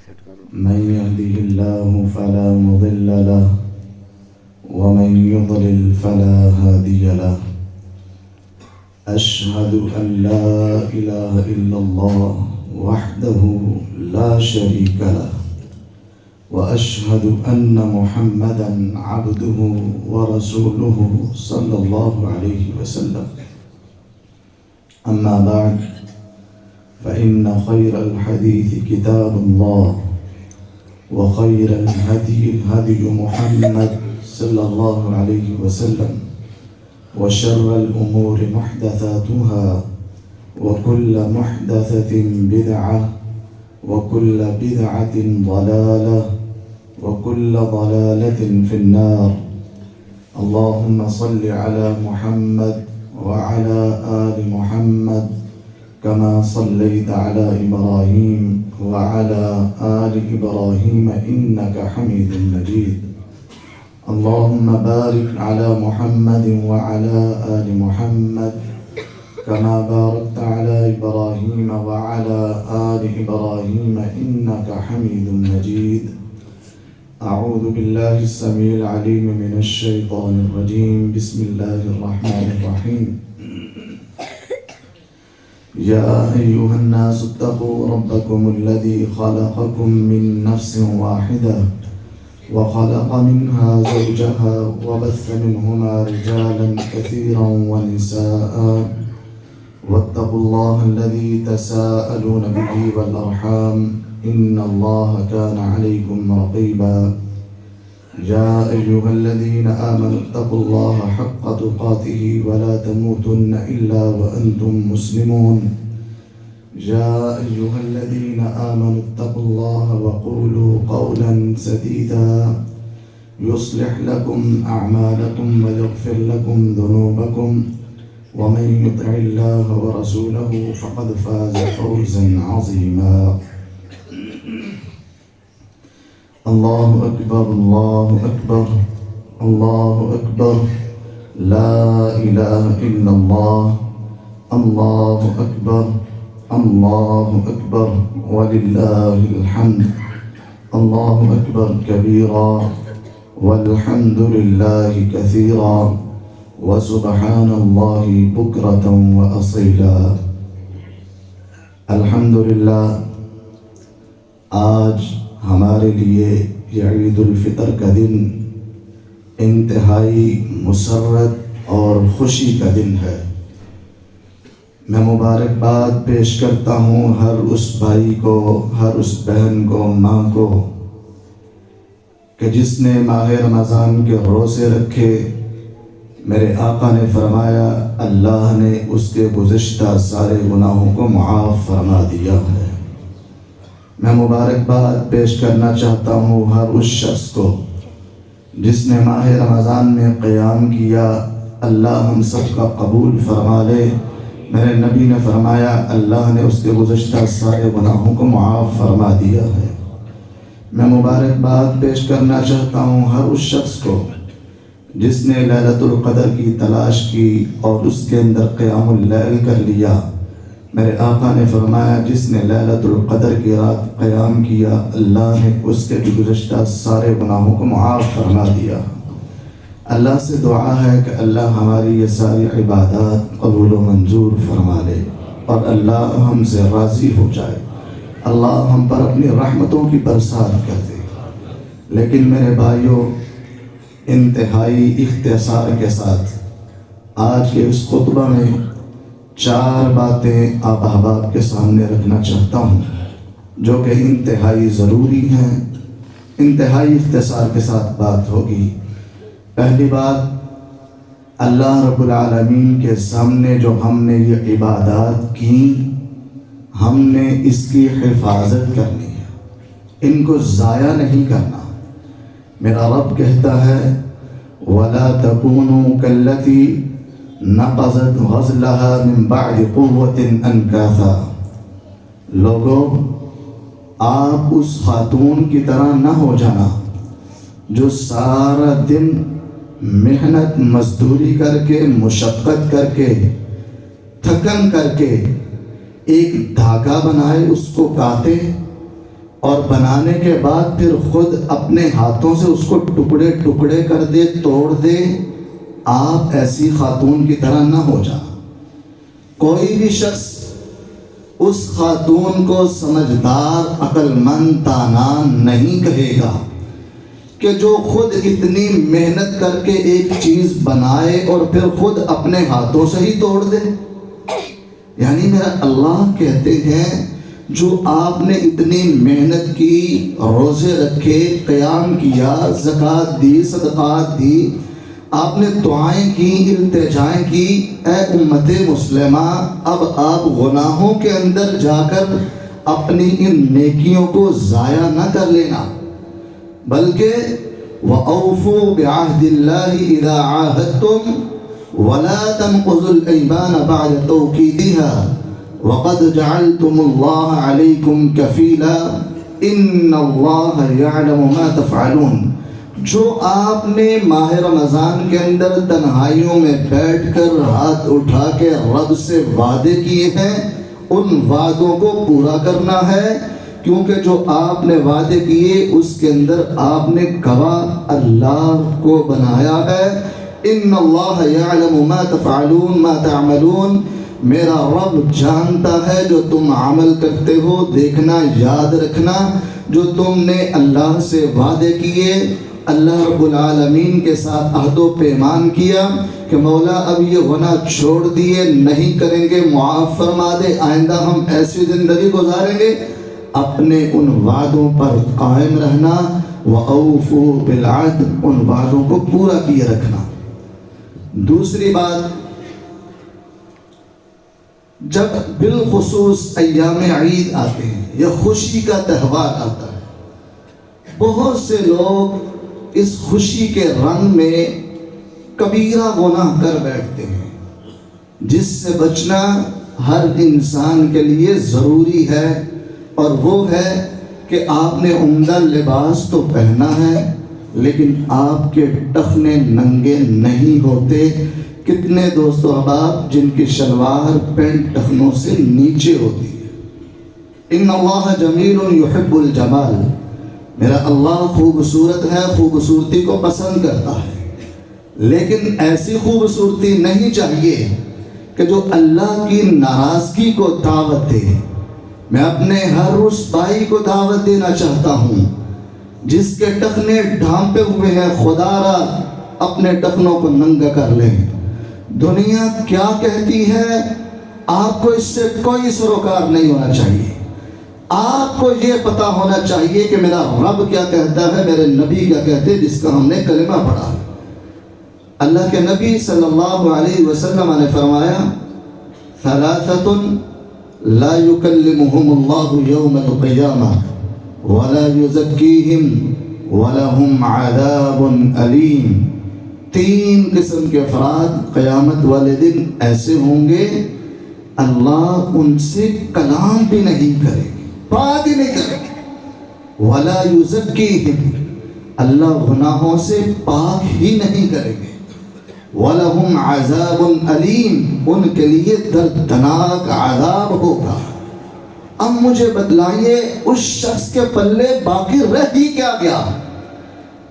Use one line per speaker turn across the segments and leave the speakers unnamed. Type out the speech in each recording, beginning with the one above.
من يهده الله فلا مضل له ومن يضلل فلا هادي له. أشهد أن لا إله إلا الله وحده لا شريك له وأشهد أن محمدا عبده ورسوله صلى الله عليه وسلم. أما بعد فإن خير الحديث كتاب الله وخير الهدي هدي محمد صلى الله عليه وسلم وشر الأمور محدثاتها وكل محدثة بدعة وكل بدعة ضلالة وكل ضلالة في النار. اللهم صل على محمد وعلى آل محمد كما صليت على إبراهيم وعلى آل إبراهيم إنك حميد مجيد. اللهم بارك على محمد وعلى آل محمد كما باركت على إبراهيم وعلى آل إبراهيم إنك حميد مجيد. أعوذ بالله السميع العليم من الشيطان الرجيم. بسم الله الرحمن الرحيم. يا أيها الناس اتقوا ربكم الذي خلقكم من نفس واحدة وخلق منها زوجها وبث منهما رجالا كثيرا ونساء واتقوا الله الذي تساءلون به والأرحام إن الله كان عليكم رقيبا. يا أيها الذين آمنوا اتقوا الله حق تقاته ولا تموتن إلا وأنتم مسلمون. يا أيها الذين آمنوا اتقوا الله وقولوا قولا سديدا يصلح لكم أعمالكم ويغفر لكم ذنوبكم ومن يطع الله ورسوله فقد فاز فوزا عظيما. الله أكبر الله أكبر الله أكبر لا إله إلا الله. الله أكبر الله أكبر ولله الحمد. الله أكبر كبيرا والحمد لله كثيرا وسبحان الله بكرة وأصيلا. الحمدللہ آج ہمارے لیے یہ عید الفطر کا دن انتہائی مسرت اور خوشی کا دن ہے. میں مبارکباد پیش کرتا ہوں ہر اس بھائی کو، ہر اس بہن کو، ماں کو کہ جس نے ماہ رمضان کے روزے رکھے. میرے آقا نے فرمایا اللہ نے اس کے گزشتہ سارے گناہوں کو معاف فرما دیا ہے. میں مبارکباد پیش کرنا چاہتا ہوں ہر اس شخص کو جس نے ماہ رمضان میں قیام کیا. اللہ ہم سب کا قبول فرما لے. میرے نبی نے فرمایا اللہ نے اس کے گزشتہ سارے گناہوں کو معاف فرما دیا ہے. میں مبارکباد پیش کرنا چاہتا ہوں ہر اس شخص کو جس نے لیلۃ القدر کی تلاش کی اور اس کے اندر قیام اللیل کر لیا. میرے آقا نے فرمایا جس نے لیلۃ القدر کی رات قیام کیا اللہ نے اس کے گزشتہ سارے گناہوں کو معاف فرما دیا. اللہ سے دعا ہے کہ اللہ ہماری یہ ساری عبادات قبول و منظور فرما لے اور اللہ ہم سے راضی ہو جائے. اللہ ہم پر اپنی رحمتوں کی برسات کر دے. لیکن میرے بھائیوں، انتہائی اختصار کے ساتھ آج کے اس خطبہ میں 4 باتیں آپ احباب کے سامنے رکھنا چاہتا ہوں جو کہ انتہائی ضروری ہیں. انتہائی اختصار کے ساتھ بات ہوگی. پہلی بات، اللہ رب العالمین کے سامنے جو ہم نے یہ عبادات کی ہم نے اس کی حفاظت کرنی ہے، ان کو ضائع نہیں کرنا. میرا رب کہتا ہے وَلَا تَكُونُوا كَالَّتِي نَقَضَتْ غَزْلَهَا مِن بَعْدِ قُوَّةٍ أَنْكَاثًا. لوگوں، آپ اس خاتون کی طرح نہ ہو جانا جو سارا دن محنت مزدوری کر کے، مشقت کر کے، تھکن کر کے ایک دھاگا بنائے، اس کو کاٹے اور بنانے کے بعد پھر خود اپنے ہاتھوں سے اس کو ٹکڑے ٹکڑے کر دے، توڑ دے، آپ ایسی خاتون کی طرح نہ ہو جانا۔ کوئی بھی شخص اس خاتون کو سمجھدار، عقل مند، دانا نہیں کہے گا کہ جو خود اتنی محنت کر کے ایک چیز بنائے اور پھر خود اپنے ہاتھوں سے ہی توڑ دے۔ یعنی میرا اللہ کہتے ہیں جو آپ نے اتنی محنت کی، روزے رکھے، قیام کیا، زکوٰۃ دی، صدقات دی، آپ نے دعائیں کی، التجائیں کی، اے امت مسلمہ اب آپ گناہوں کے اندر جا کر اپنی ان نیکیوں کو ضائع نہ کر لینا، بلکہ وَأَوْفُوا بِعَهْدِ اللَّهِ إِذَا عَاهَدتُّمْ وَلَا تَنْقُضُوا الْأَيْمَانَ بَعْدَ تَوْكِيدِهَا وَقَدْ جَعَلْتُمُ اللَّهَ عَلَيْكُمْ كَفِيلًا إِنَّ اللَّهَ يَعْلَمُ مَا تَفْعَلُونَ۔ جو آپ نے ماہ رمضان کے اندر تنہائیوں میں بیٹھ کر ہاتھ اٹھا کے رب سے وعدے کیے ہیں، ان وعدوں کو پورا کرنا ہے، کیونکہ جو آپ نے وعدے کیے اس کے اندر آپ نے گواہ اللہ کو بنایا ہے۔ ان اللہ یعلم ما تفعلون ما تعملون، میرا رب جانتا ہے جو تم عمل کرتے ہو۔ دیکھنا، یاد رکھنا، جو تم نے اللہ سے وعدے کیے، اللہ رب العالمین کے ساتھ عہد و پیمان کیا کہ مولا اب یہ گناہ چھوڑ دیے، نہیں کریں گے، معاف فرما دے، آئندہ ہم ایسی زندگی گزاریں گے، اپنے ان وعدوں پر قائم رہنا۔ وَأَوْفُوا بِالْعَهْدِ، ان وعدوں کو پورا کیے رکھنا۔ دوسری بات، جب بالخصوص ایام عید آتے ہیں یا خوشی کا تہوار آتا ہے، بہت سے لوگ اس خوشی کے رنگ میں کبیرہ گناہ کر بیٹھتے ہیں، جس سے بچنا ہر انسان کے لیے ضروری ہے، اور وہ ہے کہ آپ نے عمدہ لباس تو پہنا ہے لیکن آپ کے ٹخنے ننگے نہیں ہوتے۔ کتنے دوست و احباب جن کی شلوار پینٹ ٹخنوں سے نیچے ہوتی ہے۔ ان اللہ جمیل یحب الجمال، میرا اللہ خوبصورت ہے، خوبصورتی کو پسند کرتا ہے، لیکن ایسی خوبصورتی نہیں چاہیے کہ جو اللہ کی ناراضگی کو دعوت دے۔ میں اپنے ہر اس بھائی کو دعوت دینا چاہتا ہوں جس کے ٹخنے ڈھانپے ہوئے ہیں، خدا را اپنے ٹخنوں کو ننگا کر لیں۔ دنیا کیا کہتی ہے آپ کو اس سے کوئی سروکار نہیں ہونا چاہیے۔ آپ کو یہ پتا ہونا چاہیے کہ میرا رب کیا کہتا ہے، میرے نبی کیا کہتے ہیں، جس کا ہم نے کلمہ پڑھا۔ اللہ کے نبی صلی اللہ علیہ وسلم نے فرمایا ثلاثۃ لا يكلمهم الله يوم القيامة ولا يزكيهم ولهم عذاب أليم۔ تین قسم کے افراد قیامت والے دن ایسے ہوں گے اللہ ان سے کلام بھی نہیں کرے گی، بات ہی نہیں کرے گی۔ ولا يزكيهم، اللہ گناہوں سے پاک ہی نہیں کرے گے۔ وَلَهُمْ عَذَابٌ أَلِيمٌ، ان کے لیے دردناک عذاب ہوگا۔ اب مجھے بتلائیے اس شخص کے پلے باقی رہ ہی کیا گیا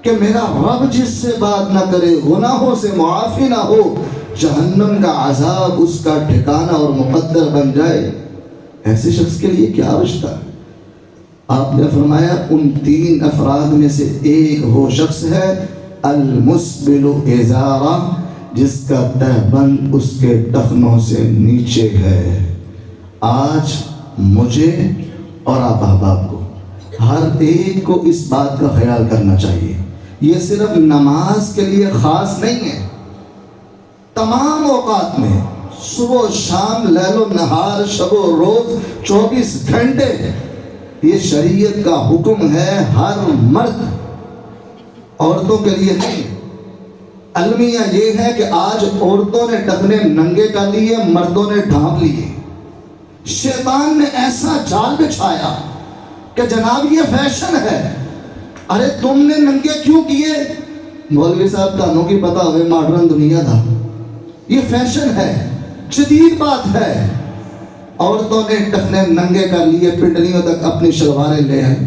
کہ میرا رب جس سے بات نہ کرے، گناہوں سے معافی نہ ہو، جہنم کا عذاب اس کا ٹھکانہ اور مقدر بن جائے۔ ایسے شخص کے لیے کیا رشتہ ہے؟ آپ نے فرمایا ان تین افراد میں سے ایک وہ شخص ہے المسبل ازارہ، جس کا تہبند اس کے ٹخنوں سے نیچے ہے۔ آج مجھے اور آپ احباب کو، ہر ایک کو اس بات کا خیال کرنا چاہیے۔ یہ صرف نماز کے لیے خاص نہیں ہے، تمام اوقات میں، صبح و شام، لیل و نہار، شب و روز، 24 گھنٹے یہ شریعت کا حکم ہے، ہر مرد، عورتوں کے لیے نہیں۔ المیہ یہ ہے کہ آج عورتوں نے ٹخنے ننگے کر لیے، مردوں نے ڈھانپ لیے۔ شیطان نے ایسا جال بچھایا کہ جناب یہ فیشن ہے، ارے تم نے ننگے کیوں کیے؟ مولوی صاحب تانوں کی پتہ ہوئے ماڈرن دنیا تھا، یہ فیشن ہے، جدید بات ہے۔ عورتوں نے ٹخنے ننگے کر لیے، پنڈلیوں تک اپنی شلواریں لے آئیں،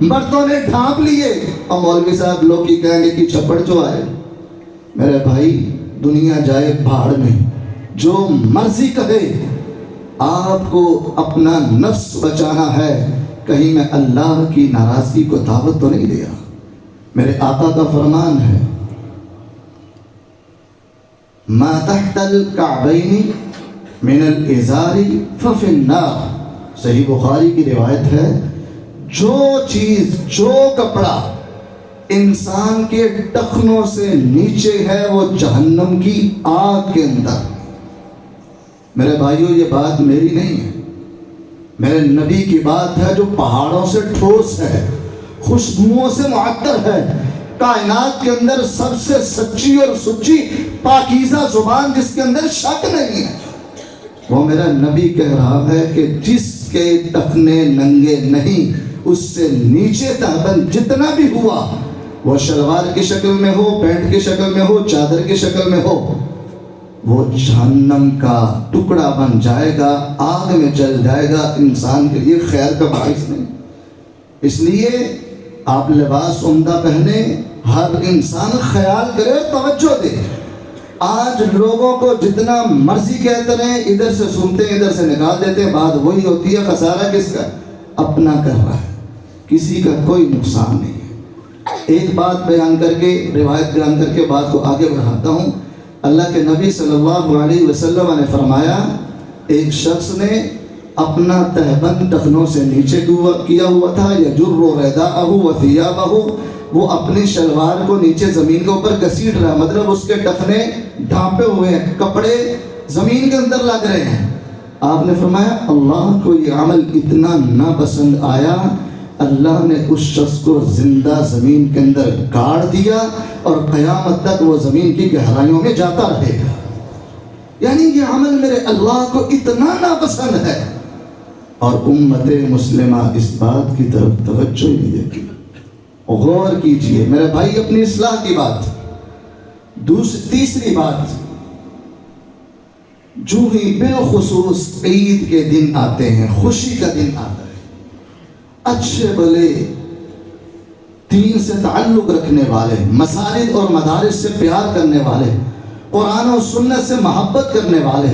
مردوں نے ڈھانپ لیے اور مولوی صاحب لوگ کی کہیں گے کہ چھپڑ جو آئے. میرے بھائی دنیا جائے بھاڑ میں، جو مرضی کہے، آپ کو اپنا نفس بچانا ہے. کہیں میں اللہ کی ناراضگی کو دعوت تو نہیں دے رہا. میرے آقا کا فرمان ہے ما تحت الکعبین من الازار ففی النار. صحیح بخاری کی روایت ہے، جو چیز، جو کپڑا انسان کے ٹخنوں سے نیچے ہے وہ جہنم کی آگ کے اندر. میرے بھائیوں یہ بات میری نہیں ہے، میرے نبی کی بات ہے جو پہاڑوں سے ٹھوس ہے، خوشبوؤں سے معطر ہے. کائنات کے اندر سب سے سچی اور سچی پاکیزہ زبان جس کے اندر شک نہیں ہے، وہ میرا نبی کہہ رہا ہے کہ جس کے ٹخنے ننگے نہیں، اس سے نیچے تہبند جتنا بھی ہوا، وہ شلوار کی شکل میں ہو، پینٹ کی شکل میں ہو، چادر کی شکل میں ہو، وہ جہنم کا ٹکڑا بن جائے گا، آگ میں جل جائے گا. انسان کے لیے خیر کا باعث نہیں. اس لیے آپ لباس عمدہ پہنے، ہر انسان خیال کرے، توجہ دے. آج لوگوں کو جتنا مرضی کہتے رہے، ادھر سے سنتے ہیں ادھر سے نکال دیتے ہیں، بات وہی ہوتی ہے. خسارہ کس کا؟ اپنا کر رہا ہے، کسی کا کوئی نقصان نہیں ہے. ایک بات بیان کر کے، روایت بیان کر کے بات کو آگے بڑھاتا ہوں. اللہ کے نبی صلی اللہ علیہ وسلم نے فرمایا، ایک شخص نے اپنا تہبند ٹخنوں سے نیچے کیا ہوا تھا، یجر رداءہ وثیابہ، وہ اپنی شلوار کو نیچے زمین کے اوپر گھسیٹ رہا ہے، مطلب اس کے ٹخنے ڈھانپے ہوئے ہیں، کپڑے زمین کے اندر لگ رہے ہیں. آپ نے فرمایا اللہ کو یہ عمل اتنا ناپسند آیا، اللہ نے اس شخص کو زندہ زمین کے اندر گاڑ دیا اور قیامت تک وہ زمین کی گہرائیوں میں جاتا رہے گا. یعنی یہ عمل میرے اللہ کو اتنا ناپسند ہے، اور امت مسلمہ اس بات کی طرف توجہ نہیں دیتی. غور کیجئے میرے بھائی اپنی اصلاح کی بات. تیسری بات، جو ہی بالخصوص عید کے دن آتے ہیں، خوشی کا دن آتا ہے، اچھے بھلے دین سے تعلق رکھنے والے، مساجد اور مدارس سے پیار کرنے والے، قرآن و سنت سے محبت کرنے والے،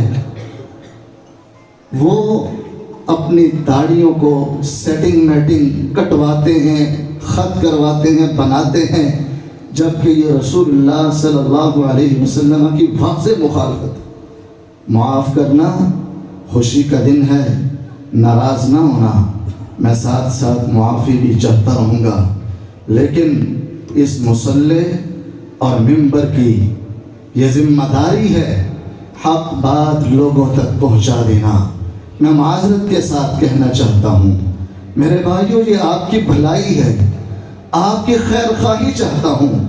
وہ اپنی داڑھیوں کو سیٹنگ میٹنگ کٹواتے ہیں، خط کرواتے ہیں، بناتے ہیں، جبکہ یہ رسول اللہ صلی اللہ علیہ وسلم کی واضح مخالفت. معاف کرنا خوشی کا دن ہے، ناراض نہ ہونا. میں ساتھ ساتھ معافی بھی چاہتا رہوں گا، لیکن اس مصلح اور منبر کی یہ ذمہ داری ہے حق بات لوگوں تک پہنچا دینا. میں معذرت کے ساتھ کہنا چاہتا ہوں میرے بھائیوں، یہ آپ کی بھلائی ہے، آپ کی خیر خواہی چاہتا ہوں.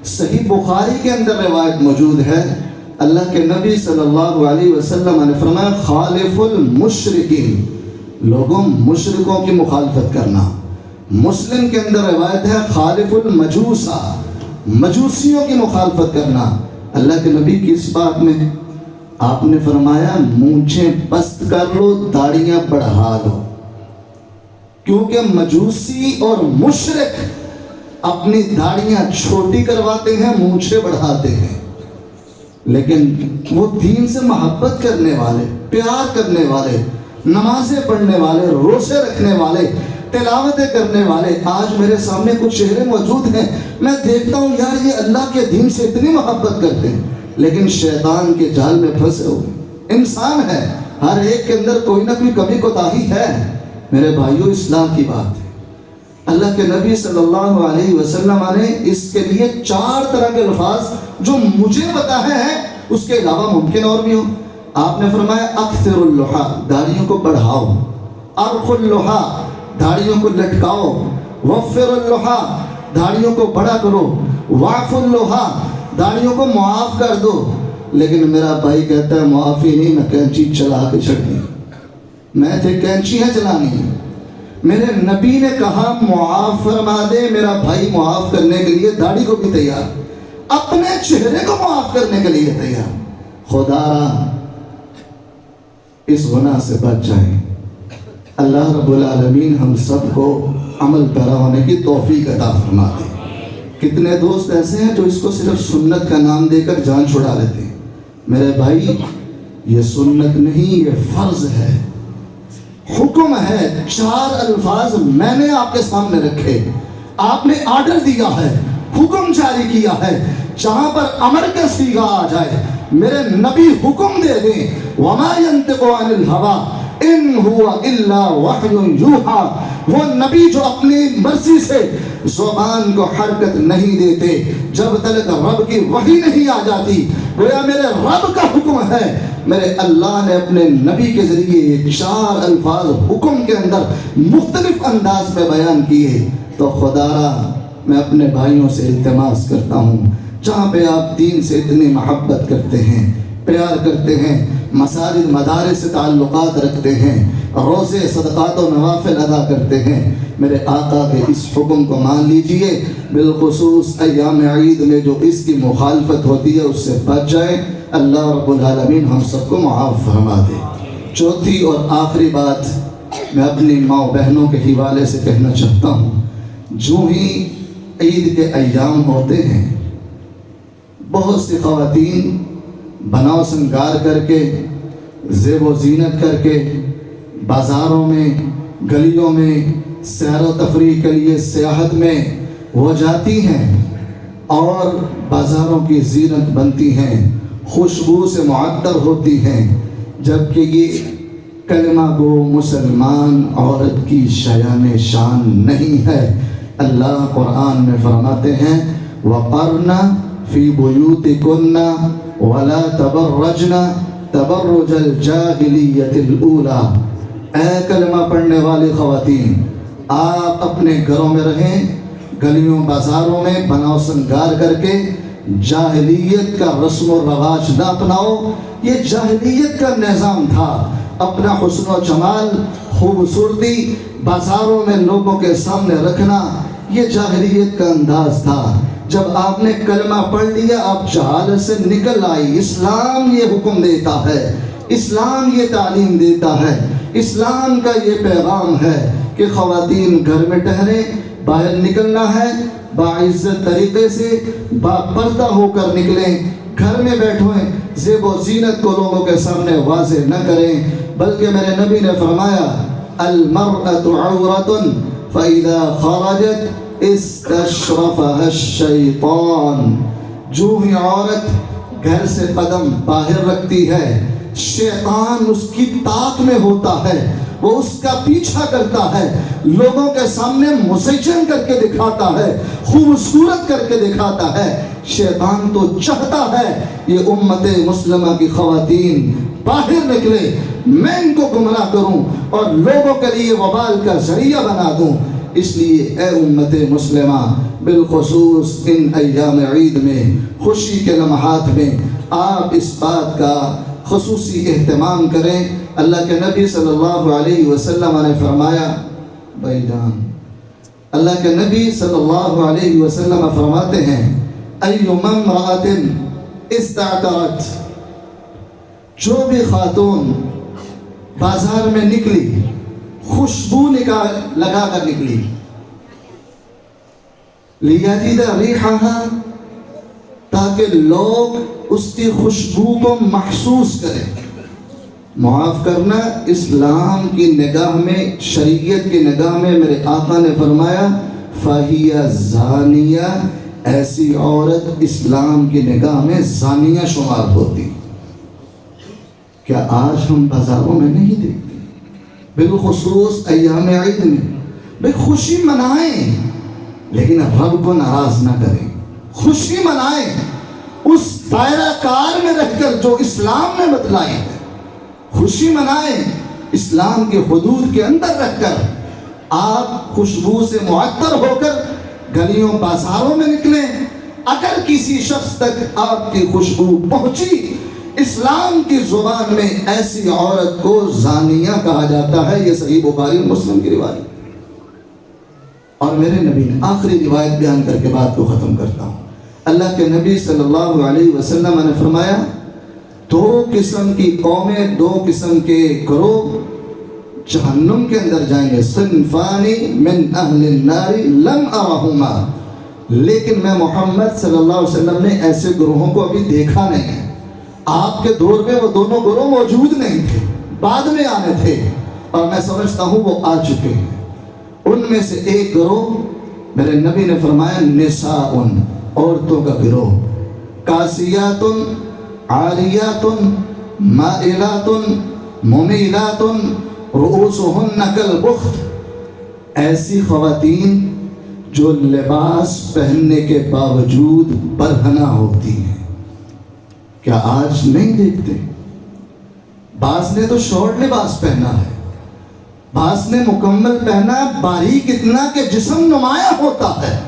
صحیح بخاری کے اندر روایت موجود ہے، اللہ کے نبی صلی اللہ علیہ وسلم نے فرمایا خالف المشرکین، لوگوں مشرکوں کی مخالفت کرنا. مسلم کے اندر روایت ہے خالف المجوسہ، مجوسیوں کی مخالفت کرنا. اللہ کے نبی کی اس بات میں آپ نے فرمایا مونچھیں پست کر لو، داڑیاں بڑھا لو، کیونکہ مجوسی اور مشرک اپنی داڑیاں چھوٹی کرواتے ہیں، مونچھیں بڑھاتے ہیں، لیکن وہ دین سے محبت کرنے والے، پیار کرنے والے، نمازیں پڑھنے والے، روزے رکھنے والے، تلاوتیں کرنے والے. آج میرے سامنے کچھ چہرے موجود ہیں، میں دیکھتا ہوں یار یہ اللہ کے دین سے اتنی محبت کرتے ہیں، لیکن شیطان کے جال میں پھنسے ہوئے. انسان ہے، ہر ایک کے اندر کوئی نہ کوئی کمی کوتاہی ہے. میرے بھائیوں اصلاح کی بات ہے. اللہ کے نبی صلی اللہ علیہ وسلم نے اس کے لیے 4 طرح کے الفاظ جو مجھے بتائے ہیں، اس کے علاوہ ممکن اور بھی ہو. آپ نے فرمایا اکثر اللحا، داڑھیوں کو بڑھاؤ، ارخ اللحا، داڑھیوں کو لٹکاؤ، وفر اللحا، داڑھیوں کو بڑا کرو، واعف اللحا، داڑھیوں کو معاف کر دو. لیکن میرا بھائی کہتا ہے معافی نہیں، میں کینچی چلا کے چھڑنی، میں تھے کینچیاں چلانی. میرے نبی نے کہا معاف فرما دے، میرا بھائی معاف کرنے کے لیے داڑھی کو بھی تیار، اپنے چہرے کو معاف کرنے کے لیے تیار. خدا را اس گناہ سے بچ جائیں. اللہ رب العالمین ہم سب کو عمل پیرا ہونے کی توفیق عطا فرما دے۔ کتنے دوست ایسے ہیں جو اس کو صرف سنت کا نام دے کر جان چھڑا لیتے ہیں۔ میرے بھائی، یہ سنت نہیں، یہ فرض ہے، حکم ہے۔ 4 الفاظ میں نے آپ کے سامنے رکھے، آپ نے آرڈر دیا ہے، حکم جاری کیا ہے، جہاں پر امر کا صیغہ آ جائے میرے نبی حکم دے دیں، وَمَا يَنْطِقُ عَنِ الْهَوَىٰ إِنْ هُوَ إِلَّا وَحْيٌ يُوحَىٰ، وہ نبی جو اپنی مرضی سے زبان کو حرکت نہیں دیتے جب تک رب کی وحی نہیں آ جاتی۔ گویا میرے رب کا حکم ہے، میرے اللہ نے اپنے نبی کے ذریعے یہ 4 الفاظ حکم کے اندر مختلف انداز میں بیان کیے۔ تو خدا را میں اپنے بھائیوں سے التماس کرتا ہوں، جہاں پہ آپ دین سے اتنی محبت کرتے ہیں، پیار کرتے ہیں، مساجد مدارس سے تعلقات رکھتے ہیں، روزے صدقات و نوافل ادا کرتے ہیں، میرے آقا کے اس حکم کو مان لیجئے۔ بالخصوص ایام عید میں جو اس کی مخالفت ہوتی ہے اس سے بچ جائیں، اللہ رب العالمین ہم سب کو معاف فرما دے۔ چوتھی اور آخری بات میں اپنی ماں بہنوں کے حوالے سے کہنا چاہتا ہوں، جو ہی عید کے ایام ہوتے ہیں بہت سی خواتین بناؤ سنگار کر کے، زیب و زینت کر کے بازاروں میں، گلیوں میں سیر و تفریح کے لیے سیاحت میں وہ جاتی ہیں اور بازاروں کی زینت بنتی ہیں، خوشبو سے معطر ہوتی ہیں، جبکہ یہ کلمہ گو مسلمان عورت کی شایان شان نہیں ہے۔ اللہ قرآن میں فرماتے ہیں وَقَرْنَ فِي بُيُوتِكُنَّ وَلَا تَبَرَّجْنَ تَبَرُّجَ الْجَاهِلِيَّةِ الْأُولَى، اے کلمہ پڑھنے والی خواتین، آپ اپنے گھروں میں رہیں، گلیوں بازاروں میں بناؤ سنگار کر کے جاہلیت کا رسم و رواج نہ اپناؤ۔ یہ جاہلیت کا نظام تھا، اپنا حسن و جمال، خوبصورتی بازاروں میں لوگوں کے سامنے رکھنا، یہ جاہلیت کا انداز تھا۔ جب آپ نے کلمہ پڑھ لیا آپ جہالت سے نکل آئی۔ اسلام یہ حکم دیتا ہے، اسلام یہ تعلیم دیتا ہے، اسلام کا یہ پیغام ہے کہ خواتین گھر میں ٹھہریں، باہر نکلنا ہے باعزت طریقے سے، باپردہ ہو کر نکلیں، گھر میں بیٹھیں، زیب و زینت کو لوگوں کے سامنے واضح نہ کریں، بلکہ میرے نبی نے فرمایا المرأة عورة فإذا خرجت استشرفها الشیطان، جو ہی عورت گھر سے قدم باہر رکھتی ہے شیطان اس کی طاق میں ہوتا ہے، وہ اس کا پیچھا کرتا ہے، لوگوں کے سامنے مزین کر کے دکھاتا ہے، خوبصورت کر کے دکھاتا ہے۔ شیطان تو چاہتا ہے یہ امت مسلمہ کی خواتین باہر نکلے، میں ان کو گمراہ کروں اور لوگوں کے لیے وبال کا ذریعہ بنا دوں۔ اس لیے اے امت مسلمہ، بالخصوص ان ایام عید میں، خوشی کے لمحات میں آپ اس بات کا خصوصی اہتمام کریں۔ اللہ کے نبی صلی اللہ علیہ وسلم نے فرمایا، بھائی جان، اللہ کے نبی صلی اللہ علیہ وسلم فرماتے ہیں ایما امرأۃ استعطرت، جو بھی خاتون بازار میں نکلی، خوشبو لگا کر نکلی، لیجد ریحہا، تاکہ لوگ اس کی خوشبو کو محسوس کریں۔ معاف کرنا، اسلام کی نگاہ میں، شریعت کی نگاہ میں میرے آقا نے فرمایا فَهِيَ زَانِيَةٌ، ایسی عورت اسلام کی نگاہ میں زانیہ شمار ہوتی۔ کیا آج ہم بازاروں میں نہیں دیکھتے؟ بالخصوص ایام عید میں بھئی خوشی منائیں لیکن رب کو ناراض نہ کریں، خوشی منائیں اس دائرہ کار میں رہ کر جو اسلام نے بتلائی ہے، خوشی منائیں اسلام کے حدود کے اندر رہ کر۔ آپ خوشبو سے معطر ہو کر گلیوں بازاروں میں نکلیں، اگر کسی شخص تک آپ کی خوشبو پہنچی، اسلام کی زبان میں ایسی عورت کو زانیہ کہا جاتا ہے۔ یہ صحیح بخاری اور مسلم کی روایت۔ اور میرے نبی نے آخری روایت بیان کر کے بات کو ختم کرتا ہوں۔ اللہ کے نبی صلی اللہ علیہ وسلم نے فرمایا 2 قسم کی قومیں، 2 قسم کے گروہ جہنم کے اندر جائیں گے، صنفانی من اہل النار لم ارہما، لیکن میں محمد صلی اللہ علیہ وسلم نے ایسے گروہوں کو ابھی دیکھا نہیں ہے۔ آپ کے دور میں وہ دونوں گروہ موجود نہیں تھے، بعد میں آنے تھے، اور میں سمجھتا ہوں وہ آ چکے ہیں۔ ان میں سے ایک گروہ میرے نبی نے فرمایا نساء، عورتوں کا گروہ، کاسیات عاریات مائلات ممیلات رؤوسہن کالبخت، ایسی خواتین جو لباس پہننے کے باوجود برہنہ ہوتی ہیں۔ کیا آج نہیں دیکھتے؟ بعض نے تو شارٹ لباس پہنا ہے، بعض نے مکمل پہنا، باریک اتنا کہ جسم نمایاں ہوتا ہے۔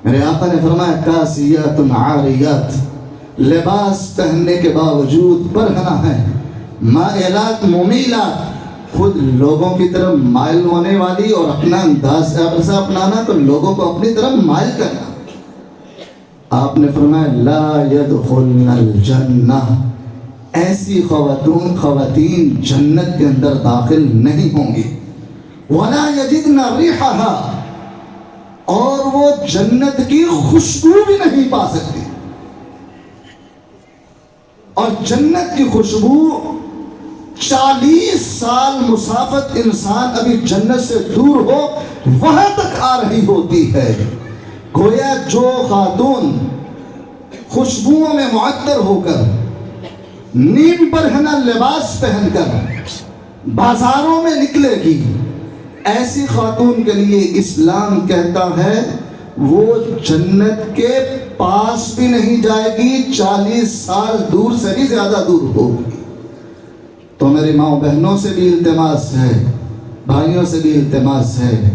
میرے آقا نے فرمایا کاسیات عاریات، لباس پہننے کے باوجود برہنہ ہے، مائلات ممیلات، خود لوگوں کی طرف مائل ہونے والی اور اپنا انداز ایسا اپنانا کہ لوگوں کو اپنی طرف مائل کرنا۔ آپ نے فرمایا لا يدخلن الجنہ، ایسی خواتین جنت کے اندر داخل نہیں ہوں گی۔ ولا یجدن ریحھا، اور وہ جنت کی خوشبو بھی نہیں پا سکتی۔ اور جنت کی خوشبو 40 سال مسافت انسان ابھی جنت سے دور ہو وہاں تک آ رہی ہوتی ہے۔ گویا جو خاتون خوشبوؤں میں معطر ہو کر، نیم برہنہ لباس پہن کر بازاروں میں نکلے گی، ایسی خاتون کے لیے اسلام کہتا ہے وہ جنت کے پاس بھی نہیں جائے گی، 40 سال دور سے بھی زیادہ دور ہوگی۔ تو میری ماں بہنوں سے بھی التماس ہے، بھائیوں سے بھی التماس ہے،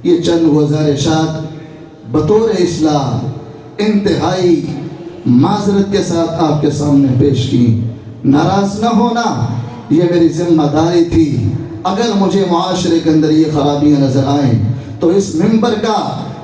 یہ چند گزارشات بطور اصلاح انتہائی معذرت کے ساتھ آپ کے سامنے پیش کی۔ ناراض نہ ہونا، یہ میری ذمہ داری تھی۔ اگر مجھے معاشرے کے اندر یہ خرابیاں نظر آئیں تو اس منبر کا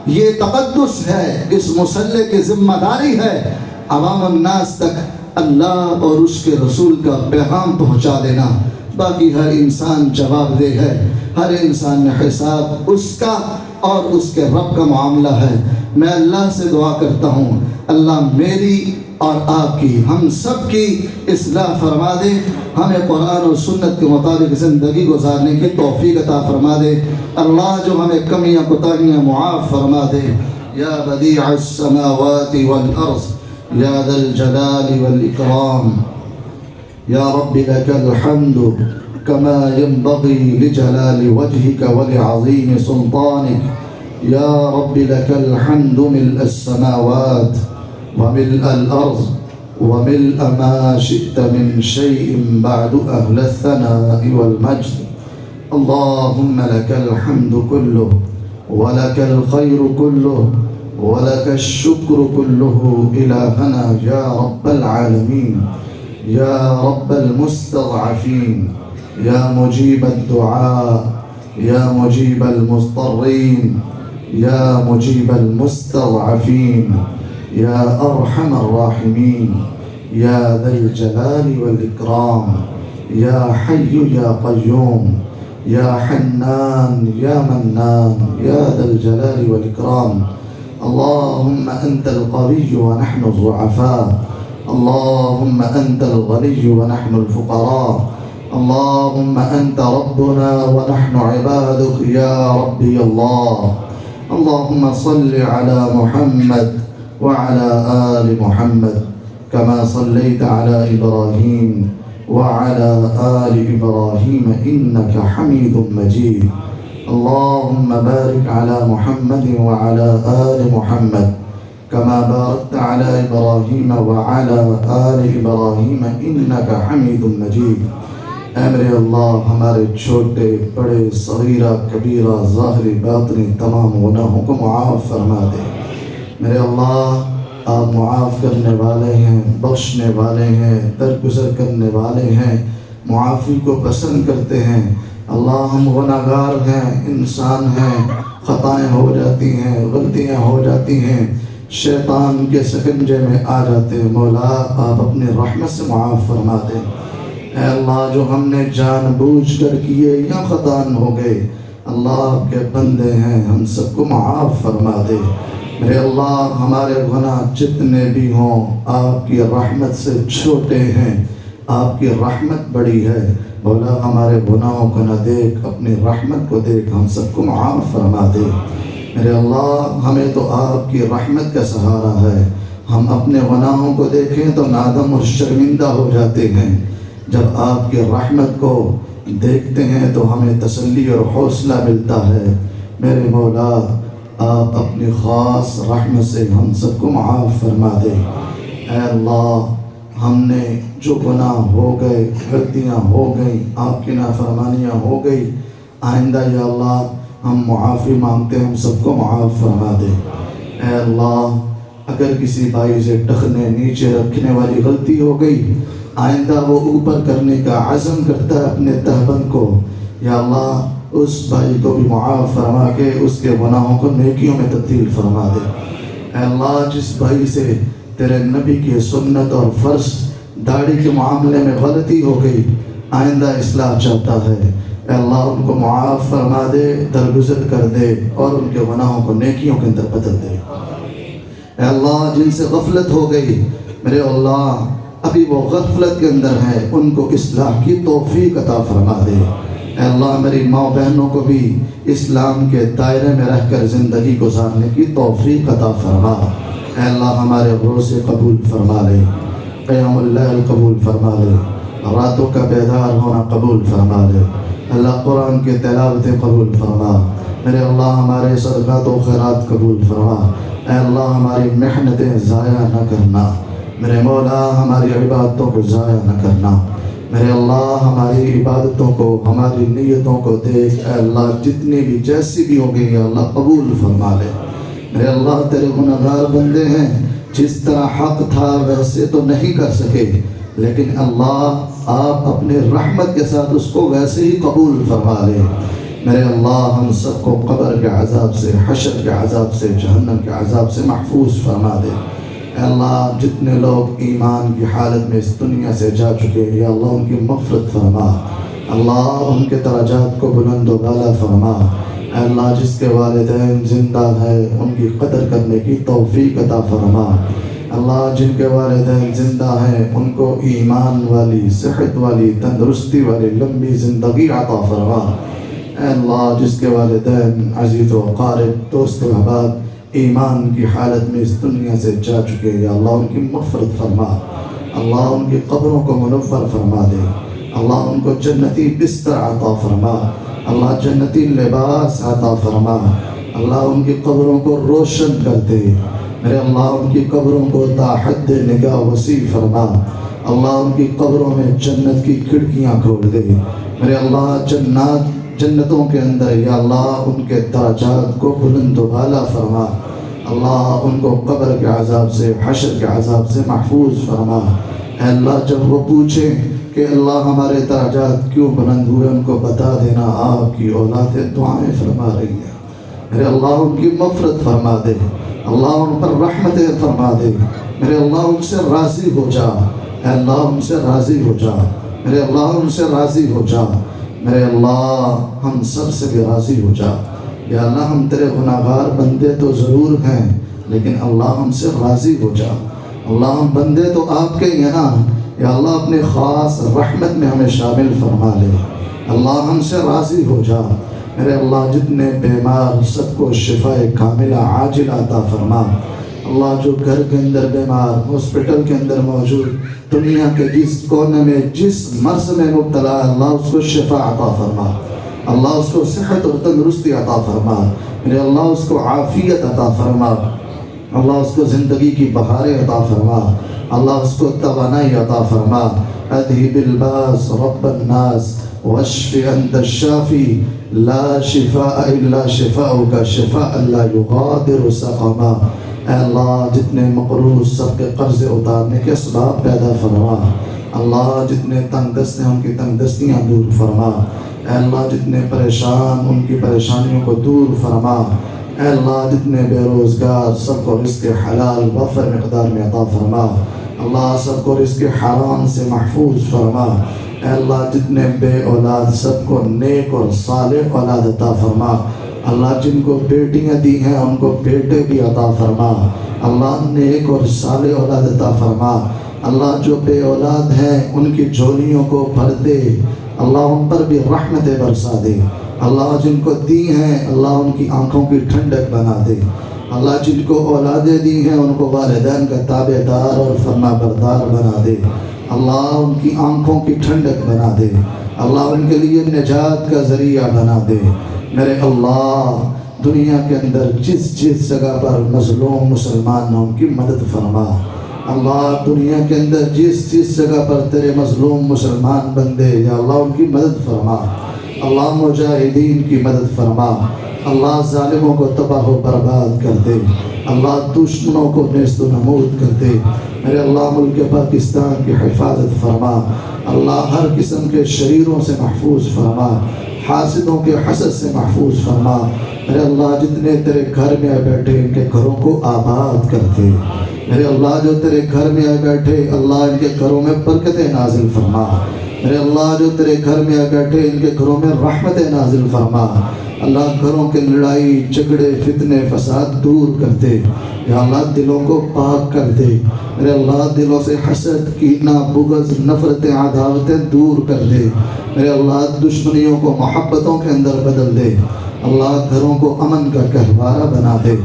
یہ تقدس ہے، اس مصلی کی ذمہ داری ہے عوام الناس تک اللہ اور اس کے رسول کا پیغام پہنچا دینا۔ باقی ہر انسان جواب دہ ہے، ہر انسان میں حساب اس کا اور اس کے رب کا معاملہ ہے۔ میں اللہ سے دعا کرتا ہوں اللہ میری اور آپ کی، ہم سب کی اصلاح فرما دے، ہمیں قرآن و سنت کے مطابق زندگی گزارنے کی توفیق عطا فرما دے۔ اللہ جو ہمیں کمیاں کوتاہیاں معاف فرما دے۔ یا بدیع السماوات والارض یا ذا الجلال والاکرام، یا رب لك الحمد كما ينبغي لجلال وجهك ولعظيم سلطانك، یا رب لك الحمد ملء السماوات وملء الأرض وملء ما شئت من شيء بعد أهل الثناء والمجد، اللهم لك الحمد كله ولك الخير كله ولك الشكر كله إلهنا يا رب العالمين، يا رب المستضعفين، يا مجيب الدعاء، يا مجيب المضطرين، يا مجيب المستضعفين، يا أرحم الراحمين، يا ذا الجلال والإكرام، يا حي يا قيوم، يا حنان يا منان، يا ذا الجلال والإكرام، اللهم أنت القوي ونحن الضعفاء، اللهم أنت الغني ونحن الفقراء، اللهم أنت ربنا ونحن عبادك يا ربي الله، اللهم صل على محمد وعلى آل محمد كما صليت على إبراهيم وعلى آل إبراهيم إنك حميد مجيد، اللهم بارك على محمد وعلى آل محمد كما باركت على إبراهيم وعلى آل إبراهيم إنك حميد مجيد۔ اے میرے اللہ ہمارے چھوٹے بڑے صغیرہ کبیرہ ظاہری باطنی تمام گناہوں کو معاف فرما دے۔ میرے اللہ آپ معاف کرنے والے ہیں، بخشنے والے ہیں، درگزر کرنے والے ہیں، معافی کو پسند کرتے ہیں۔ اللہ ہم گناہگار ہیں، انسان ہیں، خطائیں ہو جاتی ہیں، غلطیاں ہو جاتی ہیں، شیطان کے سکنجے میں آ جاتے ہیں۔ مولا آپ اپنی رحمت سے معاف فرما دیں۔ اے اللہ جو ہم نے جان بوجھ کر کیے یا خطا ہو گئے، اللہ آپ کے بندے ہیں، ہم سب کو معاف فرما دے۔ میرے اللہ ہمارے گناہ جتنے بھی ہوں آپ کی رحمت سے چھوٹے ہیں، آپ کی رحمت بڑی ہے، مولا ہمارے گناہوں کو نہ دیکھ، اپنی رحمت کو دیکھ، ہم سب کو معاف فرما دے۔ میرے اللہ ہمیں تو آپ کی رحمت کا سہارا ہے، ہم اپنے گناہوں کو دیکھیں تو نادم اور شرمندہ ہو جاتے ہیں، جب آپ کی رحمت کو دیکھتے ہیں تو ہمیں تسلی اور حوصلہ ملتا ہے۔ میرے مولا آپ اپنی خاص رحمت سے ہم سب کو معاف فرما دے۔ اے اللہ ہم نے جو گناہ ہو گئے، غلطیاں ہو گئیں، آپ کی نافرمانیاں ہو گئی، آئندہ یا اللہ ہم معافی مانگتے ہیں، ہم سب کو معاف فرما دے۔ اے اللہ اگر کسی بھائی سے ٹخنے نیچے رکھنے والی غلطی ہو گئی، آئندہ وہ اوپر کرنے کا عزم کرتا ہے اپنے تہبند کو، یا اللہ اس بھائی کو بھی معاف فرما کے اس کے گناہوں کو نیکیوں میں تبدیل فرما دے۔ اے اللہ جس بھائی سے تیرے نبی کی سنت اور فرض داڑھی کے معاملے میں غلطی ہو گئی، آئندہ اصلاح چاہتا ہے، اے اللہ ان کو معاف فرما دے، درگزر کر دے اور ان کے گناہوں کو نیکیوں کے اندر بدل دے۔ اے اللہ جن سے غفلت ہو گئی، میرے اللہ ابھی وہ غفلت کے اندر ہیں، ان کو اصلاح کی توفیق عطا فرما دے۔ اے اللہ میری ماں بہنوں کو بھی اسلام کے دائرے میں رہ کر زندگی گزارنے کی توفیق عطا فرما۔ اے اللہ ہمارے روزے قبول فرما لے، قیام اللیل قبول فرما لے، راتوں کا بیدار ہونا قبول فرما لے، اللہ قرآن کی تلاوت قبول فرما۔ میرے اللہ ہمارے صدقات و خیرات قبول فرما۔ اے اللہ ہماری محنتیں ضائع نہ کرنا، میرے مولا ہماری عبادتوں کو ضائع نہ کرنا۔ میرے اللہ ہماری عبادتوں کو، ہماری نیتوں کو دیکھ، اے اللہ جتنی بھی جیسی بھی ہو گئی، اللہ قبول فرما لے۔ میرے اللہ تیرے گنہگار بندے ہیں، جس طرح حق تھا ویسے تو نہیں کر سکے، لیکن اللہ آپ اپنے رحمت کے ساتھ اس کو ویسے ہی قبول فرما لے۔ میرے اللہ ہم سب کو قبر کے عذاب سے، حشر کے عذاب سے، جہنم کے عذاب سے محفوظ فرما دے۔ اے اللہ جتنے لوگ ایمان کی حالت میں اس دنیا سے جا چکے، یا اللہ ان کی مغفرت فرما، اللہ ان کے درجات کو بلند و بالا فرما۔ اے اللہ جس کے والدین زندہ ہیں ان کی قدر کرنے کی توفیق عطا فرما۔ اللہ جن کے والدین زندہ ہیں ان کو ایمان والی، صحت والی، تندرستی والی لمبی زندگی عطا فرما۔ اے اللہ جس کے والدین عزیز و اقارب، دوست و احباب ایمان کی حالت میں اس دنیا سے جا چکے، یا اللہ ان کی مغفرت فرما، اللہ ان کی قبروں کو منور فرما دے، اللہ ان کو جنتی بستر عطا فرما، اللہ جنتی لباس عطا فرما، اللہ ان کی قبروں کو روشن کر دے، میرے اللہ ان کی قبروں کو تا حد نگاہ وسیع فرما، اللہ ان کی قبروں میں جنت کی کھڑکیاں کھول دے، میرے اللہ جنتوں کے اندر یا اللہ ان کے درجات کو بلند و بالا فرما، اللہ ان کو قبر کے عذاب سے، حشر کے عذاب سے محفوظ فرما۔ اے اللہ جب وہ پوچھیں کہ اللہ ہمارے درجات کیوں بلند ہوئے، ان کو بتا دینا آپ کی اولاد دعائیں فرما رہی ہیں، میرے اللہ ان کی مغفرت فرما دے، اللہ ان پر رحمتیں فرما دے، میرے اللہ ان سے راضی ہو جا، اے اللہ ان سے راضی ہو جا، میرے اللہ ان سے راضی ہو جا، میرے اللہ ہم سب سے بھی راضی ہو جا۔ یا اللہ ہم تیرے گناہگار بندے تو ضرور ہیں، لیکن اللہ ہم سے راضی ہو جا، اللہ ہم بندے تو آپ کے ہیں نا، یا اللہ اپنے خاص رحمت میں ہمیں شامل فرما لے، اللہ ہم سے راضی ہو جا۔ میرے اللہ جتنے بیمار سب کو شفاء کاملہ عاجل عطا فرما، اللہ جو گھر کے اندر بیمار، ہاسپٹل کے اندر موجود، دنیا کے جس کونے میں جس مرض میں مبتلا، اللہ اس کو شفا عطا فرما، اللہ اس کو صحت اور تندرستی عطا فرما، میرے اللہ اس کو عافیت عطا فرما، اللہ اس کو زندگی کی بہاریں عطا فرما، اللہ اس کو توانائی عطا فرما۔ اذهب الباس رب الناس واشف انت الشافی لا شفاء الا شفاؤک شفاء لا یغادر سقما۔ اے اللہ جتنے مقروض سب کے قرض اتارنے کے اسباب پیدا فرما، اللہ جتنے تنگ دست ہیں ان کی تنگ دستیاں دور فرما، اے اللہ جتنے پریشان ان کی پریشانیوں کو دور فرما، اے اللہ جتنے بے روزگار سب کو رزق حلال وافر مقدار میں عطا فرما، اللہ سب کو رزق حرام سے محفوظ فرما، اے اللہ جتنے بے اولاد سب کو نیک اور صالح اولاد عطا فرما۔ اللہ جن کو بیٹیاں دی ہیں ان کو بیٹے بھی عطا فرما۔ اللہ نیک اور صالح اولاد عطا فرما۔ اللہ جو بے اولاد ہیں ان کی جھولیوں کو بھر دے، اللہ ان پر بھی رحمت برسا دے۔ اللہ جن کو دی ہیں اللہ ان کی آنکھوں کی ٹھنڈک بنا دے۔ اللہ جن کو اولادیں دی ہیں ان کو والدین کا تابع دار اور فرما بردار بنا دے۔ اللہ ان کی آنکھوں کی ٹھنڈک بنا دے۔ اللہ ان کے لیے نجات کا ذریعہ بنا دے۔ میرے اللہ دنیا کے اندر جس جگہ پر مظلوم مسلمان ہیں ان کی مدد فرما۔ اللہ دنیا کے اندر جس جگہ پر تیرے مظلوم مسلمان بندے یا اللہ ان کی مدد فرما۔ اللہ مجاہدین کی مدد فرما۔ اللہ ظالموں کو تباہ و برباد کر دے۔ اللہ دشمنوں کو نیست و نابود کر دے۔ میرے اللہ ملک پاکستان کی حفاظت فرما۔ اللہ ہر قسم کے شریروں سے محفوظ فرما، حاسدوں کے حسد سے محفوظ فرما۔ میرے اللہ جتنے تیرے گھر میں آئے بیٹھے ان کے گھروں کو آباد کر دے۔ میرے اللہ جو تیرے گھر میں آئے بیٹھے اللہ ان کے گھروں میں برکتیں نازل فرما۔ میرے اللہ جو تیرے گھر میں آئے بیٹھے ان کے گھروں میں رحمتیں نازل فرما۔ اللہ گھروں کے لڑائی جھگڑے فتنے فساد دور کر دے۔ یا اللہ دلوں کو پاک کر دے۔ میرے اللہ دلوں سے حسد کینہ بغض نفرتیں عداوتیں دور کر دے۔ میرے اللہ دشمنیوں کو محبتوں کے اندر بدل دے۔ اللہ گھروں کو امن کا گہوارہ بنا دے۔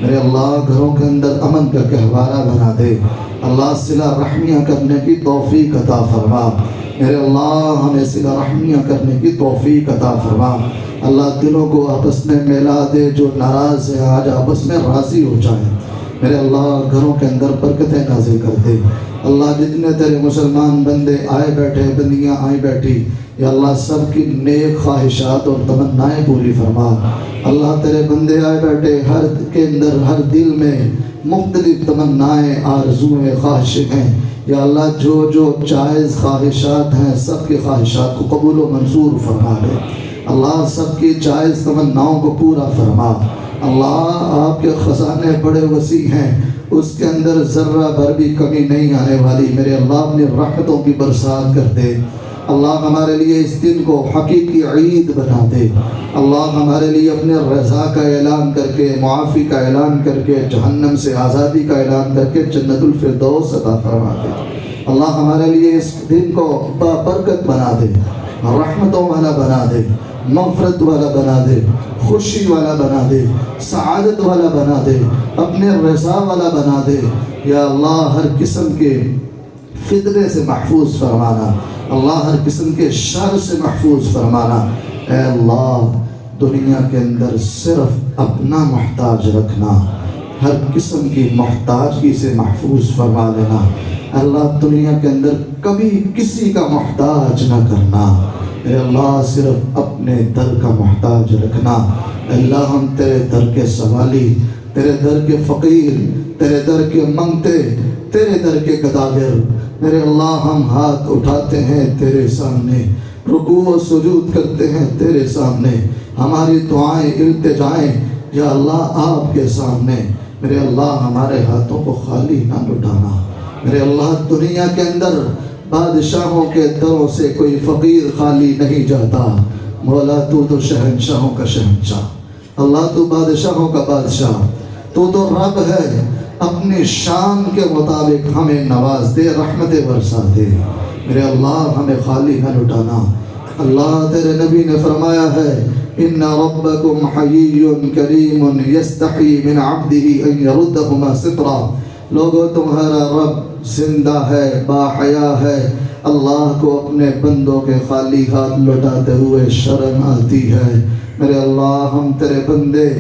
میرے اللہ گھروں کے اندر امن کا گہوارہ بنا دے۔ اللہ صلہ رحمیاں کرنے کی توفیق عطا فرما۔ میرے اللہ ہمیں صلہ رحمیاں کرنے کی توفیق عطا فرما۔ اللہ دلوں کو آپس میں ملا دے، جو ناراض ہیں آج آپس میں راضی ہو جائیں۔ میرے اللہ گھروں کے اندر برکتیں نازل کر دے۔ اللہ جتنے تیرے مسلمان بندے آئے بیٹھے بندیاں آئی بیٹھی یا اللہ سب کی نیک خواہشات اور تمنائیں پوری فرما۔ اللہ تیرے بندے آئے بیٹھے ہر کے اندر ہر دل میں مختلف تمنائیں آرزویں خواہشیں ہیں یا اللہ جو جائز خواہشات ہیں سب کی خواہشات کو قبول و منظور فرما لے۔ اللہ سب کی جائز تمناؤں کو پورا فرما۔ اللہ آپ کے خزانے بڑے وسیع ہیں، اس کے اندر ذرہ بھر بھی کمی نہیں آنے والی۔ میرے اللہ اپنی رحمتوں کی برسات کر دے۔ اللہ ہمارے لیے اس دن کو حقیقی عید بنا دے۔ اللہ ہمارے لیے اپنے رضا کا اعلان کر کے معافی کا اعلان کر کے جہنم سے آزادی کا اعلان کر کے جنت الفردوس عطا فرما دے۔ اللہ ہمارے لیے اس دن کو بابرکت بنا دے، رحمتوں والا بنا دے، مغفرت والا بنا دے، خوشی والا بنا دے، سعادت والا بنا دے، اپنے رضا والا بنا دے۔ یا اللہ ہر قسم کے فتنے سے محفوظ فرمانا، اللہ ہر قسم کے شر سے محفوظ فرمانا۔ اے اللہ دنیا کے اندر صرف اپنا محتاج رکھنا، ہر قسم کی محتاجگی سے محفوظ فرما لینا۔ اللہ دنیا کے اندر کبھی کسی کا محتاج نہ کرنا۔ اے اللہ صرف اپنے در کا محتاج رکھنا۔ اللہ ہم تیرے در کے سوالی، تیرے در کے فقیر، تیرے در کے منگتے، تیرے در کے گداگر۔ میرے اللہ ہم ہاتھ اٹھاتے ہیں تیرے سامنے، رکوع و سجود کرتے ہیں تیرے سامنے، ہماری دعائیں التجائیں یا اللہ آپ کے سامنے۔ میرے اللہ ہمارے ہاتھوں کو خالی نہ لٹانا۔ میرے اللہ دنیا کے اندر بادشاہوں کے دروں سے کوئی فقیر خالی نہیں جاتا۔ مولا تو شہنشاہوں کا شہنشاہ، اللہ تو بادشاہوں کا بادشاہ، تو رب ہے۔ اپنی شان کے مطابق ہمیں نواز دے، رحمت برسا دے۔ میرے اللہ ہمیں خالی نہ لٹانا۔ اللہ تیرے نبی نے فرمایا ہے ان ربکم حیی کریم یستحی من عبدہ ان یردہما صفرا۔ لوگوں تمہارا رب زندہ ہے، باحیا ہے۔ اللہ کو اپنے بندوں کے خالی ہاتھ لٹاتے ہوئے شرم آتی ہے۔ میرے اللہ ہم تیرے بندے،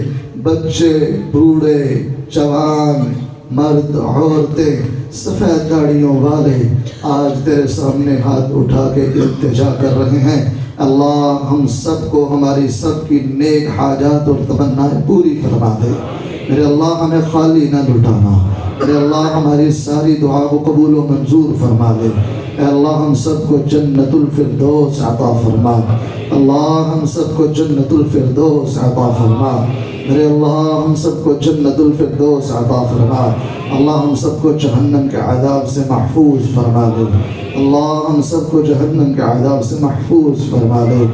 بچے بوڑھے جوان مرد عورتیں سفید داڑھیوں والے آج تیرے سامنے ہاتھ اٹھا کے التجا کر رہے ہیں۔ اللہ ہم سب کو ہماری سب کی نیک حاجات اور تمنائیں پوری فرما دے۔ میرے اللہ ہمیں خالی نہ لٹانا۔ میرے اللہ ہماری ساری دعا کو قبول و منظور فرما دے۔ اے اللہ ہم سب کو جنت الفردوس عطا فرما، اللہ ہم سب کو جنت الفردوس عطا فرما، میرے اللہ ہم سب کو جنت الفردوس عطا فرما، اللہ ہم سب کو جہنم کے عذاب سے محفوظ فرما دے، اللہ ہم سب کو جہنم کے عذاب سے محفوظ فرما دے،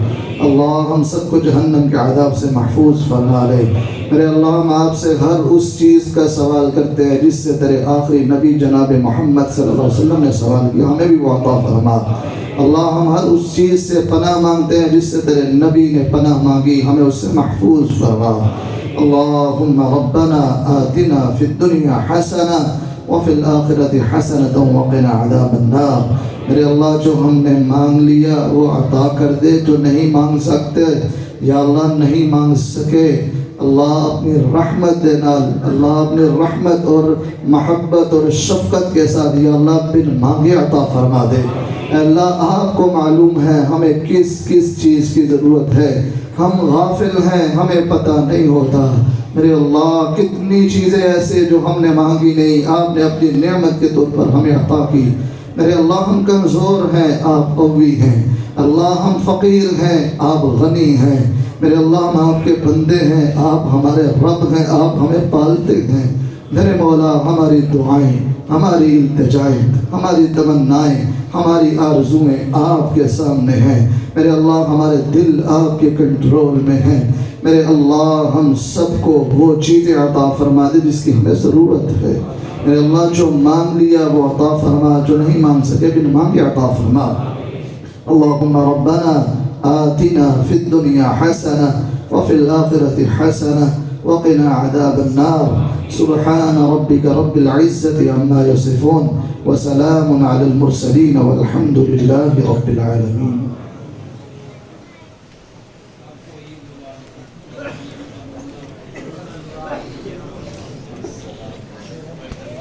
اللہ ہم سب کو جہنم کے عذاب سے محفوظ فرما دے۔ میرے اللہ ہم آپ سے ہر اس چیز کا سوال کرتے ہیں جس سے تیرے آخری نبی جناب محمد صلی اللہ علیہ وسلم نے سوال کیا، ہمیں بھی وہ عطا فرما۔ اللہ ہم ہر اس چیز سے پناہ مانگتے ہیں جس سے تیرے نبی نے پناہ مانگی، ہمیں اس سے محفوظ فرما۔ اللہم ربنا آتنا فی الدنیا حسنہ وفی الآخرۃ حسنۃ وقنا عذاب النار۔ میرے اللہ جو ہم نے مانگ لیا وہ عطا کر دے، جو نہیں مانگ سکتے یا اللہ نہیں مانگ سکے، اللہ اپنی رحمت دینا، اللہ اپنی رحمت اور محبت اور شفقت کے ساتھ یا اللہ بن مانگے عطا فرما دے۔ اے اللہ آپ کو معلوم ہے ہمیں کس کس چیز کی ضرورت ہے، ہم غافل ہیں، ہمیں پتہ نہیں ہوتا۔ میرے اللہ کتنی چیزیں ایسے جو ہم نے مانگی نہیں، آپ نے اپنی نعمت کے طور پر ہمیں عطا کی۔ میرے اللہ ہم کمزور ہیں، آپ قوی ہیں، اللہ ہم فقیر ہیں، آپ غنی ہیں۔ میرے اللہ ہم آپ کے بندے ہیں، آپ ہمارے رب ہیں، آپ ہمیں پالتے ہیں۔ میرے مولا ہماری دعائیں، ہماری التجائیں، ہماری تمنائیں، ہماری آرزویں آپ کے سامنے ہیں۔ میرے اللہ ہمارے دل آپ کے کنٹرول میں ہیں۔ میرے اللہ ہم سب کو وہ چیزیں عطا فرما دے جس کی ہمیں ضرورت ہے۔ میرے اللہ جو مانگ لیا وہ عطا فرما، جو نہیں مانگ سکے بن مانگے عطا فرما۔ اللہم ربنا آتنا فی الدنیا حسنہ وفی الآخرۃ حسنہ وقنا عذاب النار۔ سبحان ربک رب العزۃ عما یصفون وسلام علی المرسلین والحمد للہ رب العالمین۔